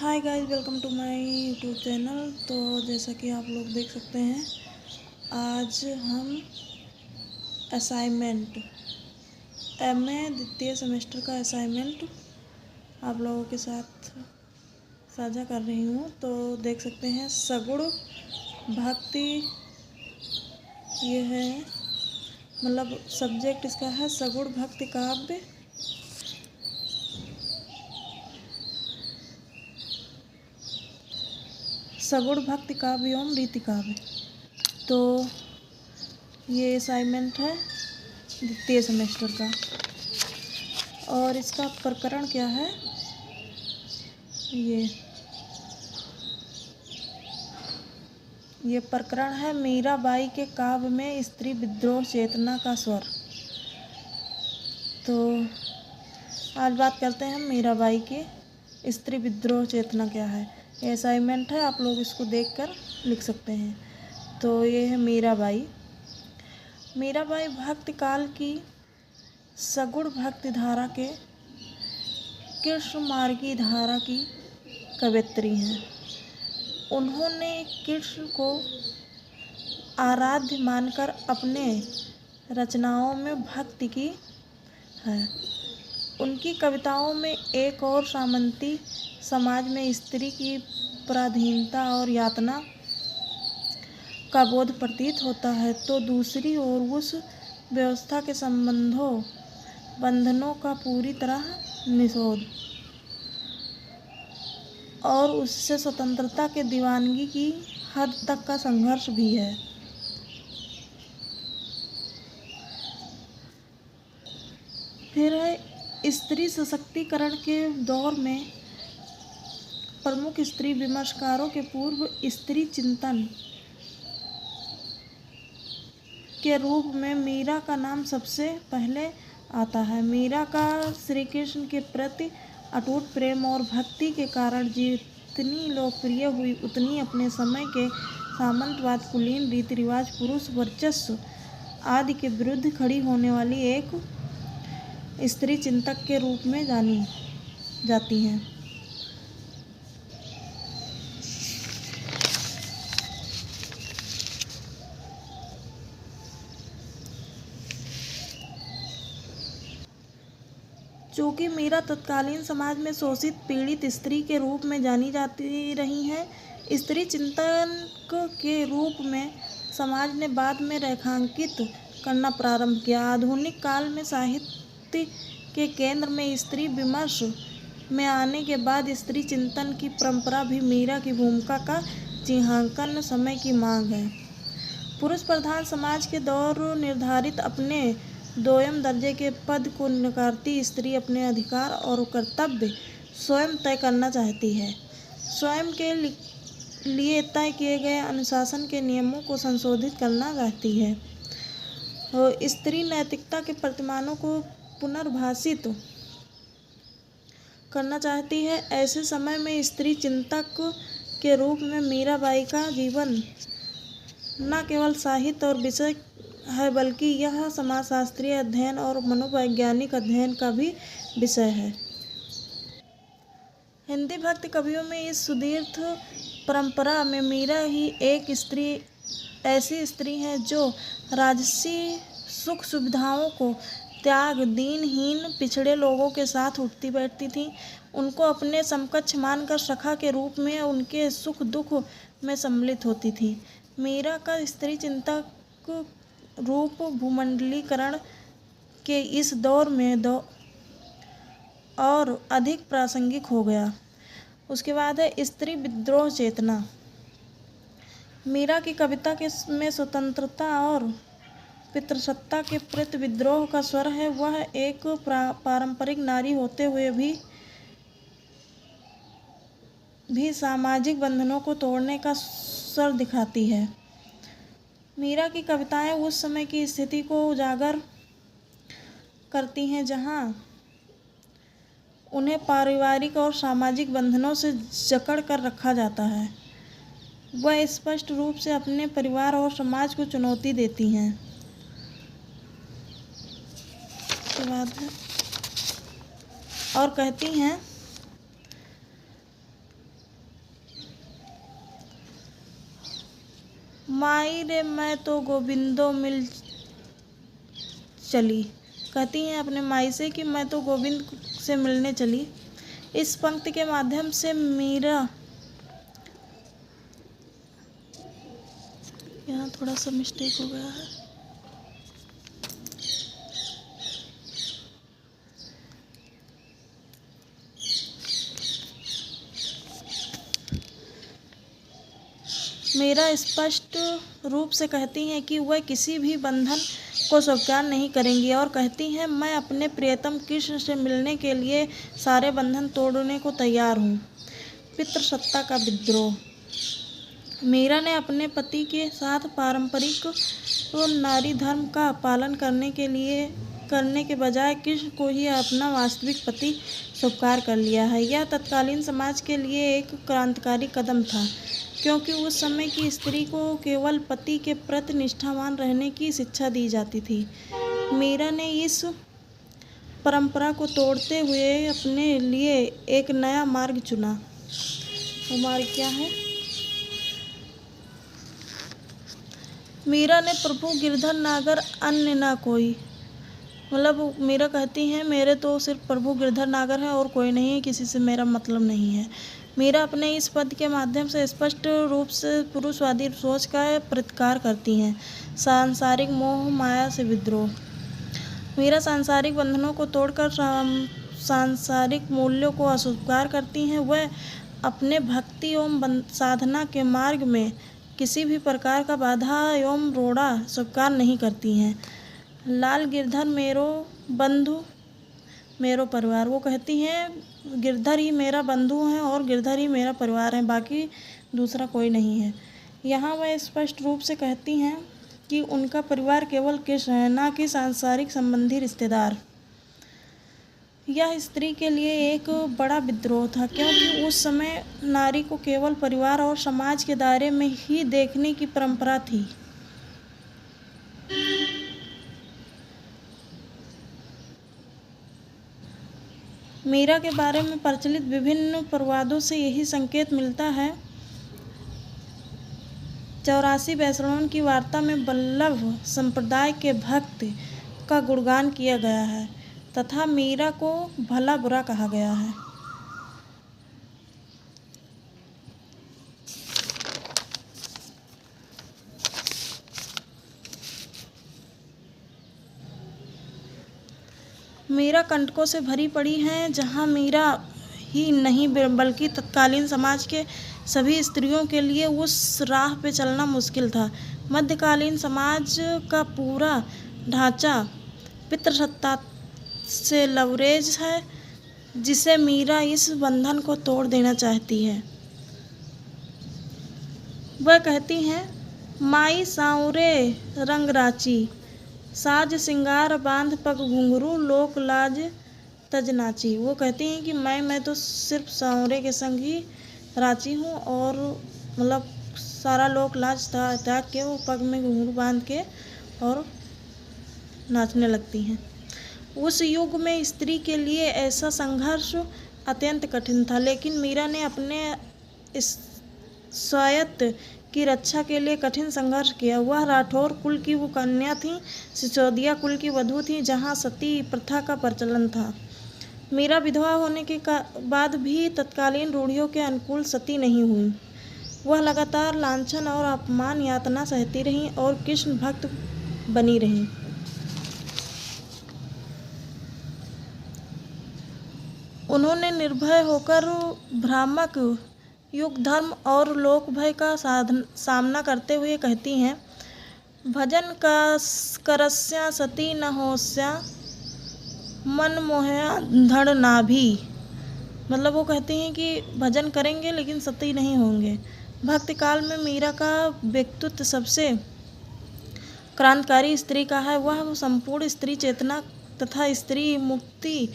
Hi guys, welcome to my YouTube channel. तो जैसा कि आप लोग देख सकते हैं, आज हम असाइनमेंट एमए द्वितीय सेमेस्टर का असाइनमेंट आप लोगों के साथ साझा कर रही हूँ। तो देख सकते हैं, सगुण भक्ति ये है, मतलब सब्जेक्ट इसका है सगुण भक्ति काव्य। सगुण भक्ति काव्य एवं रीति काव्य। तो ये असाइनमेंट है द्वितीय सेमेस्टर का, और इसका प्रकरण क्या है, ये प्रकरण है मीराबाई के काव्य में स्त्री विद्रोह चेतना का स्वर। तो आज बात करते हैं मीराबाई की स्त्री विद्रोह चेतना क्या है। ये असाइनमेंट है, आप लोग इसको देखकर लिख सकते हैं। तो ये है मीराबाई भक्ति काल की सगुण भक्ति धारा के कृष्ण मार्गी धारा की कवयित्री हैं। उन्होंने कृष्ण को आराध्य मानकर अपने रचनाओं में भक्ति की है। उनकी कविताओं में एक और सामंती समाज में स्त्री की पराधीनता और यातना का बोध प्रतीत होता है, तो दूसरी ओर उस व्यवस्था के बंधनों का पूरी तरह निषेध और उससे स्वतंत्रता के दीवानगी की हद तक का संघर्ष भी है। फिर है स्त्री सशक्तिकरण के दौर में प्रमुख स्त्री विमर्शकारों के पूर्व स्त्री चिंतन के रूप में मीरा का नाम सबसे पहले आता है। मीरा का श्री कृष्ण के प्रति अटूट प्रेम और भक्ति के कारण जितनी लोकप्रिय हुई, उतनी अपने समय के सामंतवाद, कुलीन रीति रिवाज, पुरुष वर्चस्व आदि के विरुद्ध खड़ी होने वाली एक स्त्री चिंतक के रूप में जानी जाती हैं। चूँकि मीरा तत्कालीन समाज में शोषित पीड़ित स्त्री के रूप में जानी जाती रही हैं, स्त्री चिंतक के रूप में समाज ने बाद में रेखांकित करना प्रारंभ किया। आधुनिक काल में साहित्य के केंद्र में स्त्री विमर्श में आने के बाद स्त्री चिंतन की परंपरा भी मीरा की भूमिका का चिन्हांकन समय की मांग है। पुरुष प्रधान समाज के दौर निर्धारित अपने दोयम दर्जे के पद को नकारती स्त्री अपने अधिकार और कर्तव्य स्वयं तय करना चाहती है। स्वयं के लिए तय किए गए अनुशासन के नियमों को संशोधित करना चाहती है। स्त्री नैतिकता के प्रतिमानों को पुनर्भाषित करना चाहती है। ऐसे समय में स्त्री चिंतक के रूप में मीराबाई का जीवन न केवल साहित्य और विषय है, बल्कि यह समाजशास्त्रीय अध्ययन और मनोवैज्ञानिक अध्ययन का भी विषय है। हिंदी भक्ति कवियों में इस सुदीर्घ परंपरा में मीरा ही एक ऐसी स्त्री है जो राजसी सुख सुविधाओं को त्याग दीनहीन पिछड़े लोगों के साथ उठती बैठती थी। उनको अपने समकक्ष मानकर सखा के रूप में उनके सुख दुख में सम्मिलित होती थी। मीरा का स्त्री चिंतक रूप भूमंडलीकरण के इस दौर में और अधिक प्रासंगिक हो गया। उसके बाद है स्त्री विद्रोह चेतना। मीरा की कविता में स्वतंत्रता और पितृसत्ता के प्रति विद्रोह का स्वर है। वह एक पारंपरिक नारी होते हुए भी सामाजिक बंधनों को तोड़ने का स्वर दिखाती है। मीरा की कविताएं उस समय की स्थिति को उजागर करती हैं जहां उन्हें पारिवारिक और सामाजिक बंधनों से जकड़ कर रखा जाता है। वह स्पष्ट रूप से अपने परिवार और समाज को चुनौती देती हैं। उसके बाद है और कहती हैं, माई रे मैं तो गोविंदो मिल चली। कहती हैं अपने माई से कि मैं तो गोविंद से मिलने चली। इस पंक्ति के माध्यम से मीरा, यहाँ थोड़ा सा मिस्टेक हो गया है, मीरा स्पष्ट रूप से कहती हैं कि वह किसी भी बंधन को स्वीकार नहीं करेंगी और कहती हैं मैं अपने प्रियतम कृष्ण से मिलने के लिए सारे बंधन तोड़ने को तैयार हूँ। पितृसत्ता का विद्रोह। मीरा ने अपने पति के साथ पारंपरिक नारी धर्म का पालन करने के बजाय कृष्ण को ही अपना वास्तविक पति स्वीकार कर लिया है। यह तत्कालीन समाज के लिए एक क्रांतिकारी कदम था, क्योंकि उस समय की स्त्री को केवल पति के प्रति निष्ठावान रहने की शिक्षा दी जाती थी। मीरा ने इस परंपरा को तोड़ते हुए अपने लिए एक नया मार्ग चुना। वो मार्ग क्या है? मीरा ने प्रभु गिरधर नागर अन्य ना कोई, मतलब मीरा कहती हैं मेरे तो सिर्फ प्रभु गिरधर नागर हैं और कोई नहीं है, किसी से मेरा मतलब नहीं है। मीरा अपने इस पद के माध्यम से स्पष्ट रूप से पुरुषवादी सोच का प्रतिकार करती हैं। सांसारिक मोह माया से विद्रोह। मीरा सांसारिक बंधनों को तोड़कर सांसारिक मूल्यों को अस्वीकार करती हैं। वह अपने भक्ति एवं साधना के मार्ग में किसी भी प्रकार का बाधा एवं रोड़ा स्वीकार नहीं करती हैं। लाल गिरधर मेरो बंधु मेरो परिवार। वो कहती हैं गिरधर ही मेरा बंधु है और गिरधर ही मेरा परिवार है, बाकी दूसरा कोई नहीं है। यहाँ वह स्पष्ट रूप से कहती हैं कि उनका परिवार केवल कृष्ण है, ना कि सांसारिक संबंधी रिश्तेदार। यह स्त्री के लिए एक बड़ा विद्रोह था, क्योंकि उस समय नारी को केवल परिवार और समाज के दायरे में ही देखने की परंपरा थी। मीरा के बारे में प्रचलित विभिन्न प्रवादों से यही संकेत मिलता है। 84 वैष्णवों की वार्ता में वल्लभ संप्रदाय के भक्त का गुणगान किया गया है तथा मीरा को भला बुरा कहा गया है। मीरा कंटकों से भरी पड़ी हैं, जहाँ मीरा ही नहीं बल्कि तत्कालीन समाज के सभी स्त्रियों के लिए उस राह पे चलना मुश्किल था। मध्यकालीन समाज का पूरा ढांचा पितृसत्ता से लवरेज है, जिसे मीरा इस बंधन को तोड़ देना चाहती है। वह कहती हैं माई सांवरे रंग राची, साज सिंगार बांध पग घुंघरू लोक लाज तज नाची। वो कहती हैं कि मैं तो सिर्फ सांवरे के संग ही राची हूँ और मतलब सारा लोक लाज त्याग के वो पग में घुंघरू बांध के और नाचने लगती हैं। उस युग में स्त्री के लिए ऐसा संघर्ष अत्यंत कठिन था, लेकिन मीरा ने अपने इस स्वायत्त की रक्षा के लिए कठिन संघर्ष किया। वह राठौर कुल की वो कन्या थी, सिसोदिया कुल की वधू थी, जहाँ सती प्रथा का प्रचलन था। मीरा विधवा होने के बाद भी तत्कालीन रूढ़ियों के अनुकूल सती नहीं हुई। वह लगातार लांछन और अपमान यातना सहती रहीं और कृष्ण भक्त बनी रहीं। उन्होंने निर्भय होकर भ्रामक युग धर्म और लोक भय का सामना करते हुए कहती हैं भजन का करस्या सती न होस्या मन मोहया धड़ नाभि। मतलब वो कहती हैं कि भजन करेंगे लेकिन सती नहीं होंगे। भक्ति काल में मीरा का व्यक्तित्व सबसे क्रांतिकारी स्त्री का है। वह संपूर्ण स्त्री चेतना तथा स्त्री मुक्ति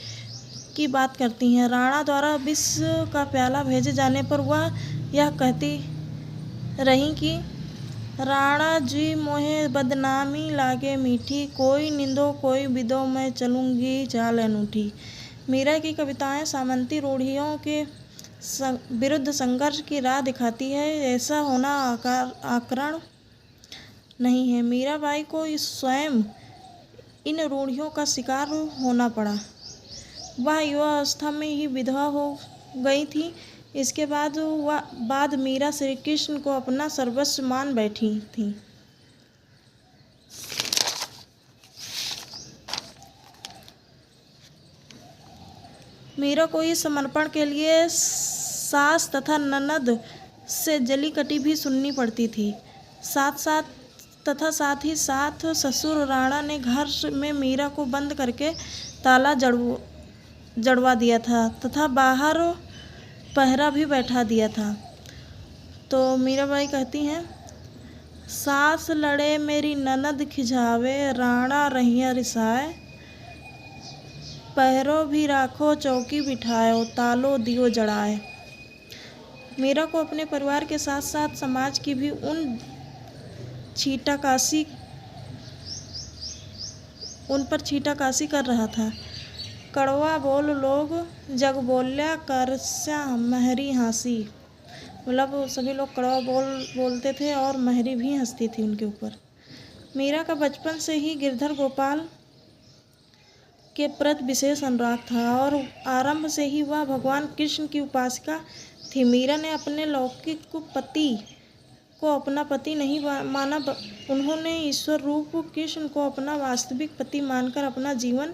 की बात करती हैं। राणा द्वारा विष का प्याला भेजे जाने पर वह यह कहती रहीं कि राणा जी मोहे बदनामी लागे मीठी, कोई निंदो कोई विदो मैं चलूँगी चाल अनूठी। मीरा की कविताएं सामंती रूढ़ियों के विरुद्ध संघर्ष की राह दिखाती है। ऐसा होना आकरण नहीं है। मीराबाई को स्वयं इन रूढ़ियों का शिकार होना पड़ा। वह युवावस्था में ही विधवा हो गई थी। इसके बाद मीरा श्री कृष्ण को अपना सर्वस्व मान बैठी थी। मीरा को इस समर्पण के लिए सास तथा ननद से जली कटी भी सुननी पड़ती थी। साथ ही साथ ससुर राणा ने घर में मीरा को बंद करके ताला जड़वा दिया था तथा बाहर पहरा भी बैठा दिया था। तो मीराबाई कहती हैं, सास लड़े मेरी ननद खिझावे, राणा रहिया रिसाए, पहरो भी राखो चौकी बिठायो, तालो दियो जड़ाए। मीरा को अपने परिवार के साथ साथ समाज की भी उन पर छीटाकाशी कर रहा था। कड़वा बोल लोग जग बोल्या, करस्या महरी हंसी। मतलब सभी लोग कड़वा बोलते थे और महरी भी हंसती थी उनके ऊपर। मीरा का बचपन से ही गिरधर गोपाल के प्रति विशेष अनुराग था और आरंभ से ही वह भगवान कृष्ण की उपासिका थी। मीरा ने अपने लौकिक पति को अपना पति नहीं माना। उन्होंने ईश्वर रूप कृष्ण को अपना वास्तविक पति मानकर अपना जीवन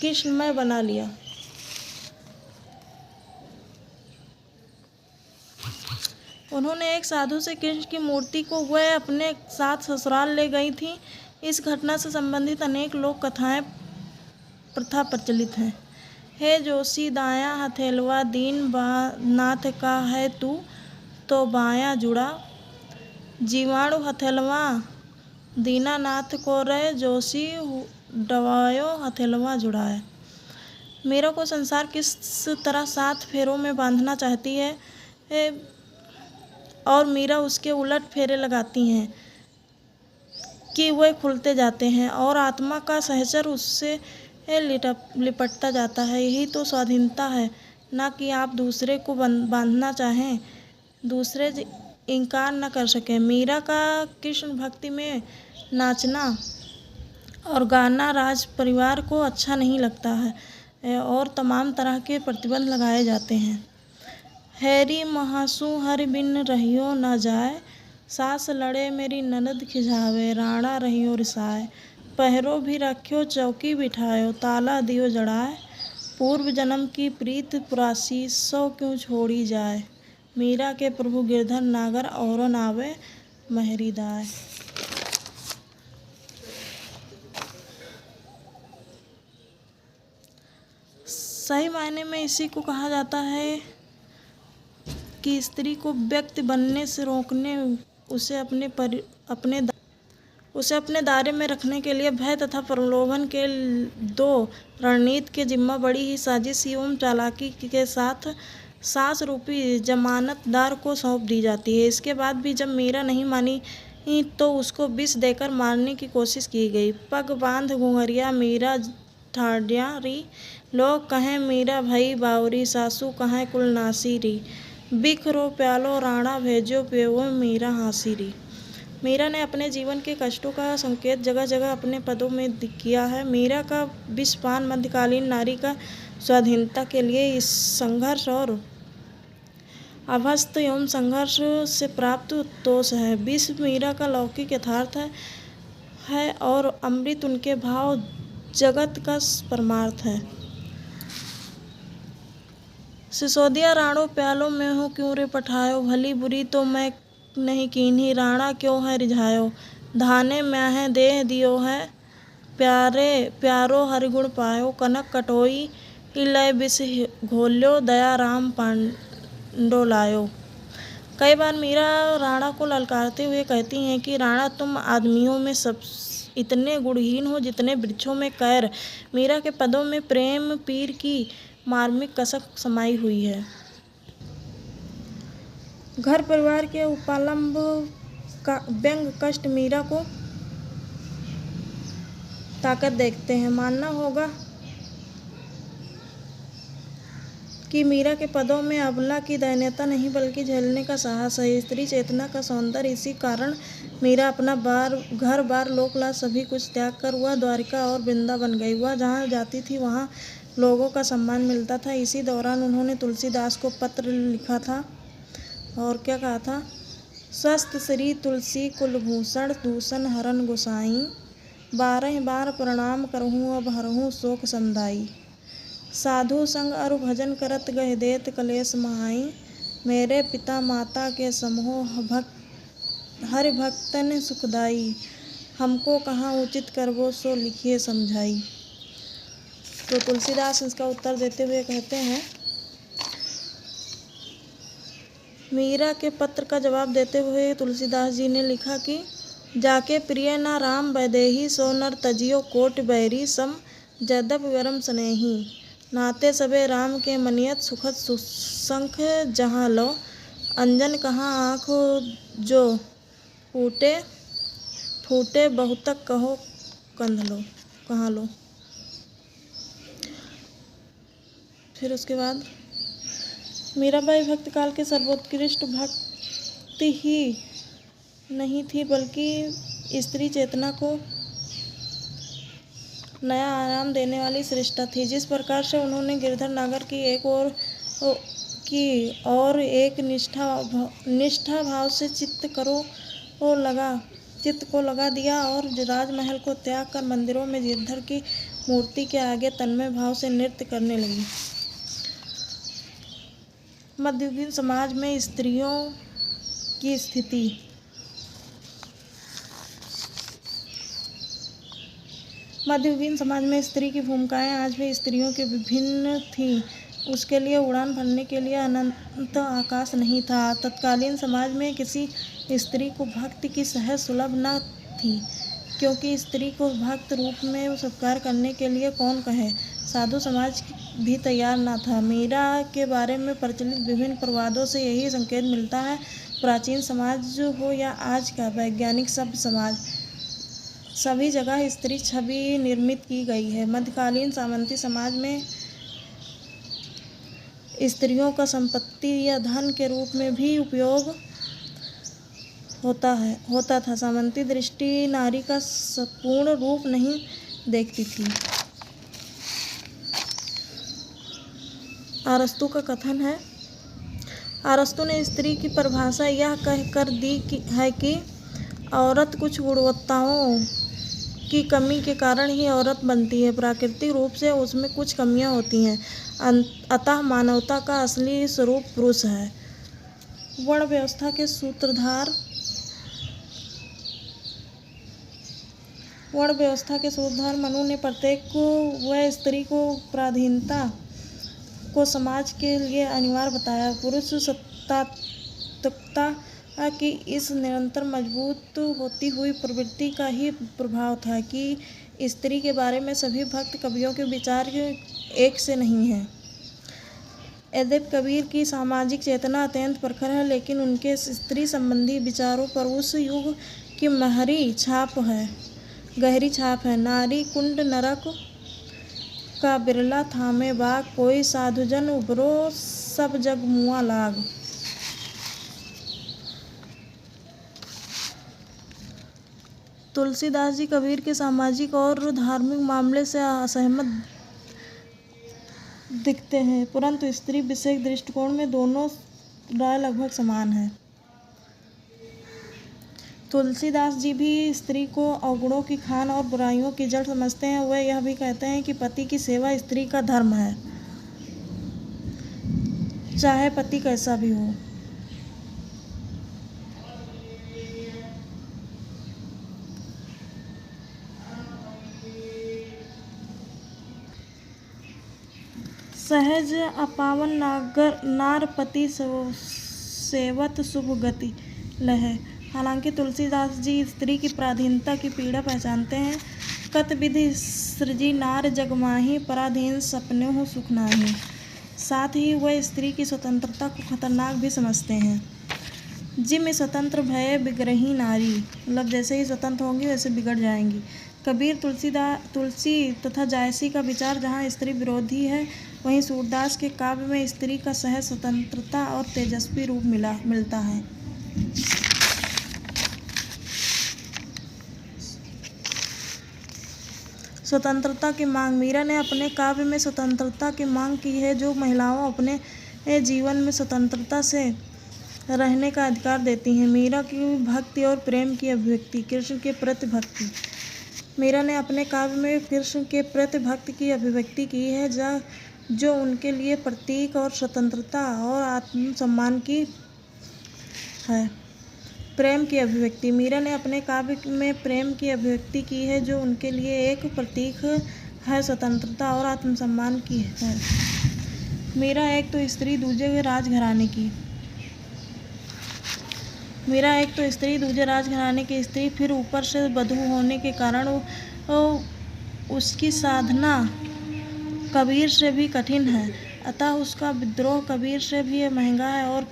कृष्णमय बना लिया। उन्होंने एक साधु से कृष्ण की मूर्ति को वह अपने साथ ससुराल ले गई थी। इस घटना से संबंधित अनेक लोक कथाएं प्रथा प्रचलित हैं। हे जोशी दाया हथेलवा, दीन नाथ का है तू तो बाया जुड़ा, जीवाणु हथेलवा दीनानाथ को रे, जोशी डवायो हथेलवा जुड़ाए। मीरा को संसार किस तरह 7 फेरों में बांधना चाहती है और मीरा उसके उलट फेरे लगाती हैं कि वे खुलते जाते हैं और आत्मा का सहचर उससे लिपटता जाता है। यही तो स्वाधीनता है, ना कि आप दूसरे को बांधना चाहें, दूसरे इनकार न कर सकें। मीरा का कृष्ण भक्ति में नाचना और गाना राज परिवार को अच्छा नहीं लगता है और तमाम तरह के प्रतिबंध लगाए जाते हैं। हैरी महासु हर बिन रहियो न जाए, सास लड़े मेरी ननद खिझावे, राणा रहियो रिसाए, पहरो भी रखियो चौकी बिठायो, ताला दियो जड़ाए, पूर्व जन्म की प्रीत पुरासी, सौ क्यों छोड़ी जाए, मीरा के प्रभु गिरधर नागर और नावे महरी दाए। सही मायने में इसी को कहा जाता है कि स्त्री को व्यक्ति बनने से रोकने, उसे अपने दायरे में रखने के लिए भय तथा प्रलोभन के 2 रणनीति के जिम्मा बड़ी ही साजिश एवं चालाकी के साथ सास रूपी जमानतदार को सौंप दी जाती है। इसके बाद भी जब मीरा नहीं मानी तो उसको विष देकर मारने की कोशिश की गई। पग बांध घुंघरिया मीरा ठाड्या री, लोग कहें मीरा भई बावरी, सासू कहें कुलनासी री, बिखरो प्यालो राणा भेजो पेवो मीरा हासी री। मीरा ने अपने जीवन के कष्टों का संकेत जगह जगह अपने पदों में किया है। मीरा का विषपान मध्यकालीन नारी का स्वाधीनता के लिए इस संघर्ष और अभस्त एवं संघर्ष से प्राप्त तोष है। विष मीरा का लौकिक यथार्थ है और अमृत उनके भाव जगत का परमार्थ है। सिसोदिया राणो प्यालो में हो क्यों रे पठायो, भली बुरी तो मैं नहीं कीन्ही, राणा क्यों है रिझायो, धाने म्याहे देह दियो है, प्यारो हरिगुण पायो, कनक कटोई लय विष घोल्यो, दया राम पांडो लायो। कई बार मीरा राणा को ललकारते हुए कहती हैं कि राणा तुम आदमियों में सब इतने गुणहीन हो जितने वृक्षों में कैर। मीरा के पदों में प्रेम पीर की मार्मिक कसक समाई हुई है। घर परिवार के उपालंब का व्यंग कष्ट मीरा को ताकत देखते हैं। मानना होगा कि मीरा के पदों में अबला की दयनीयता नहीं बल्कि झेलने का साहस है। स्त्री चेतना का सौंदर्य। इसी कारण मीरा अपना घर बार लोकलाज सभी कुछ त्याग कर वह द्वारिका और वृंदावन गई। वह जहाँ जाती थी वहाँ लोगों का सम्मान मिलता था। इसी दौरान उन्होंने तुलसीदास को पत्र लिखा था और क्या कहा था? स्वस्थ श्री तुलसी कुलभूषण दूषण हरन गोसाई, 12 बार प्रणाम करहूँ अब हरहूँ शोक समुदाई। साधु संग अरु भजन करत गह देत कलेश महाई, मेरे पिता माता के समूह हरि भक्तन सुखदाई, हमको कहाँ उचित करबो सो लिखिए समझाई। तो तुलसीदास इसका उत्तर देते हुए कहते हैं, मीरा के पत्र का जवाब देते हुए तुलसीदास जी ने लिखा कि जाके प्रिय न राम वैदेही, सो नर तजियो कोट बैरी, सम जदप वरम स्नेही, नाते सबे राम के मनियत सुखद सुशंख जहाँ लो, अंजन कहाँ आँख जो फूटे बहुतक कहो कंध लो कहाँ लो। फिर उसके बाद मीराबाई भक्त काल के सर्वोत्कृष्ट भक्ति ही नहीं थी बल्कि स्त्री चेतना को नया आयाम देने वाली श्रेष्ठा थी। जिस प्रकार से उन्होंने गिरधर नागर की और एक निष्ठा भाव से चित्त को लगा दिया और राजमहल को त्याग कर मंदिरों में गिरधर की मूर्ति के आगे तन्मय भाव से नृत्य करने लगी। मध्ययुगीन समाज में स्त्रियों की स्थिति। मध्ययुगीन समाज में स्त्री की भूमिकाएं आज भी स्त्रियों के विभिन्न थीं। उसके लिए उड़ान भरने के लिए अनंत आकाश नहीं था। तत्कालीन समाज में किसी स्त्री को भक्ति की सहज सुलभ न थी, क्योंकि स्त्री को भक्त रूप में स्वीकार करने के लिए कौन कहे। साधु समाज भी तैयार न था। मीरा के बारे में प्रचलित विभिन्न प्रवादों से यही संकेत मिलता है। प्राचीन समाज हो या आज का वैज्ञानिक सभ्य समाज, सभी जगह स्त्री छवि निर्मित की गई है। मध्यकालीन सामंती समाज में स्त्रियों का संपत्ति या धन के रूप में भी उपयोग होता था। सामंती दृष्टि नारी का पूर्ण रूप नहीं देखती थी। अरस्तु का कथन है, अरस्तु ने स्त्री की परिभाषा यह कहकर दी है कि औरत कुछ गुणवत्ताओं की कमी के कारण ही औरत बनती है। प्राकृतिक रूप से उसमें कुछ कमियां होती हैं, अतः मानवता का असली स्वरूप पुरुष है। वर्ण व्यवस्था के सूत्रधार मनु ने प्रत्येक व स्त्री को पराधीनता को समाज के लिए अनिवार्य बताया। पुरुष सत्तात्मकता कि इस निरंतर मजबूत होती हुई प्रवृत्ति का ही प्रभाव था कि स्त्री के बारे में सभी भक्त कवियों के विचार एक से नहीं हैं। यद्यपि कबीर की सामाजिक चेतना अत्यंत प्रखर है, लेकिन उनके स्त्री संबंधी विचारों पर उस युग की गहरी छाप है। नारी कुंड नरक का बिरला थामे बाग, कोई साधुजन उबरो सब जग मुआ लाग। तुलसीदास जी कबीर के सामाजिक और धार्मिक मामले से असहमत दिखते हैं, परंतु स्त्री विषयक दृष्टिकोण में दोनों राय लगभग समान है। तुलसीदास जी भी स्त्री को अवगुणों की खान और बुराइयों की जड़ समझते हैं। वह यह भी कहते हैं कि पति की सेवा स्त्री का धर्म है, चाहे पति कैसा भी हो। सहज अपावन नारपति सेवत शुभ गति लहे। हालांकि तुलसीदास जी स्त्री की पराधीनता की पीड़ा पहचानते हैं। कत विधि सृजी नार जगमाही, पराधीन सपने हो सुख नाही। साथ ही वह स्त्री की स्वतंत्रता को खतरनाक भी समझते हैं। जिम स्वतंत्र भय बिगड़ही नारी, मतलब जैसे ही स्वतंत्र होंगी वैसे बिगड़ जाएंगी। कबीर तुलसी तथा जायसी का विचार जहाँ स्त्री विरोधी है, वहीं सूरदास के काव्य में स्त्री का सहज स्वतंत्रता और तेजस्वी रूप मिलता है। स्वतंत्रता की मांग। मीरा ने अपने काव्य में स्वतंत्रता की मांग की है, जो महिलाओं अपने जीवन में स्वतंत्रता से रहने का अधिकार देती हैं। मीरा की भक्ति और प्रेम की अभिव्यक्ति। कृष्ण के प्रति भक्ति। मीरा ने अपने काव्य में कृष्ण के प्रति भक्ति की अभिव्यक्ति की है, जो उनके लिए प्रतीक और स्वतंत्रता और आत्मसम्मान की है। प्रेम की अभिव्यक्ति। मीरा ने अपने काव्य में प्रेम की अभिव्यक्ति की है, जो उनके लिए एक प्रतीक है, स्वतंत्रता और आत्मसम्मान की है। मीरा एक तो स्त्री दूजे राजघराने की। मीरा एक तो स्त्री दूजे राजघराने की स्त्री, फिर ऊपर से बधू होने के कारण उसकी साधना कबीर से भी कठिन है, अतः उसका विद्रोह कबीर से भी महंगा है और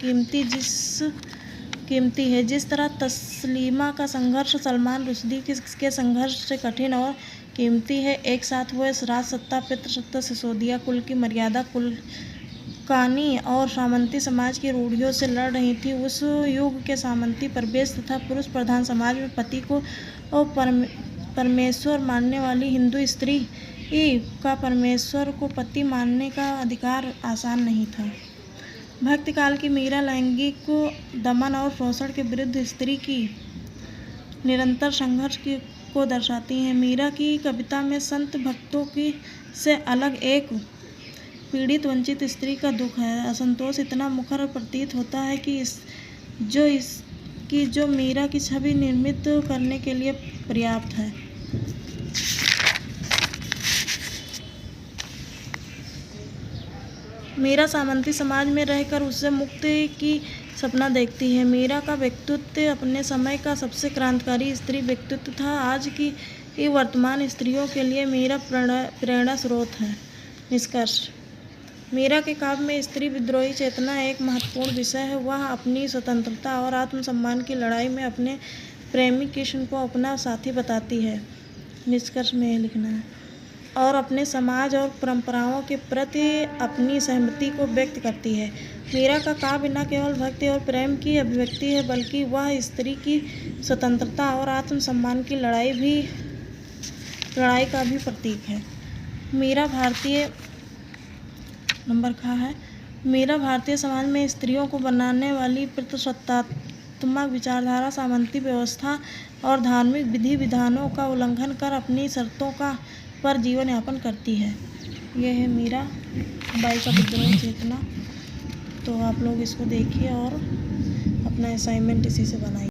कीमती है। जिस तरह तस्लीमा का संघर्ष सलमान रुश्दी के संघर्ष से कठिन और कीमती है। एक साथ वह राजसत्ता, पितृसत्ता, सिसोदिया कुल की मर्यादा, कुलकानी और सामंती समाज की रूढ़ियों से लड़ रही थी। उस युग के सामंती परिवेश तथा पुरुष प्रधान समाज में पति को परमेश्वर मानने वाली हिंदू स्त्री का परमेश्वर को पति मानने का अधिकार आसान नहीं था। भक्ति काल की मीरा लैंगिक दमन और शोषण के विरुद्ध स्त्री की निरंतर संघर्ष को दर्शाती हैं। मीरा की कविता में संत भक्तों से अलग एक पीड़ित वंचित स्त्री का दुख है। असंतोष इतना मुखर प्रतीत होता है कि जो मीरा की छवि निर्मित करने के लिए पर्याप्त है। मीरा सामंती समाज में रहकर उससे मुक्ति की सपना देखती है। मीरा का व्यक्तित्व अपने समय का सबसे क्रांतिकारी स्त्री व्यक्तित्व था। आज की वर्तमान स्त्रियों के लिए मीरा प्रेरणा स्रोत है। निष्कर्ष। मीरा के काव्य में स्त्री विद्रोही चेतना एक महत्वपूर्ण विषय है। वह अपनी स्वतंत्रता और आत्मसम्मान की लड़ाई में अपने प्रेमी कृष्ण को अपना साथी बताती है। निष्कर्ष में यह लिखना है। और अपने समाज और परंपराओं के प्रति अपनी सहमति को व्यक्त करती है। मीरा का काव्य न केवल भक्ति और प्रेम की अभिव्यक्ति है, बल्कि वह स्त्री की स्वतंत्रता और आत्मसम्मान की लड़ाई का भी प्रतीक है। मीरा भारतीय समाज में स्त्रियों को बनाने वाली पितृसत्तात्मक विचारधारा, सामंती व्यवस्था और धार्मिक विधि विधानों का उल्लंघन कर अपनी शर्तों पर जीवन यापन करती है। यह है मीरा बाई का विद्रोही चेतना। तो आप लोग इसको देखिए और अपना असाइनमेंट इसी से बनाइए।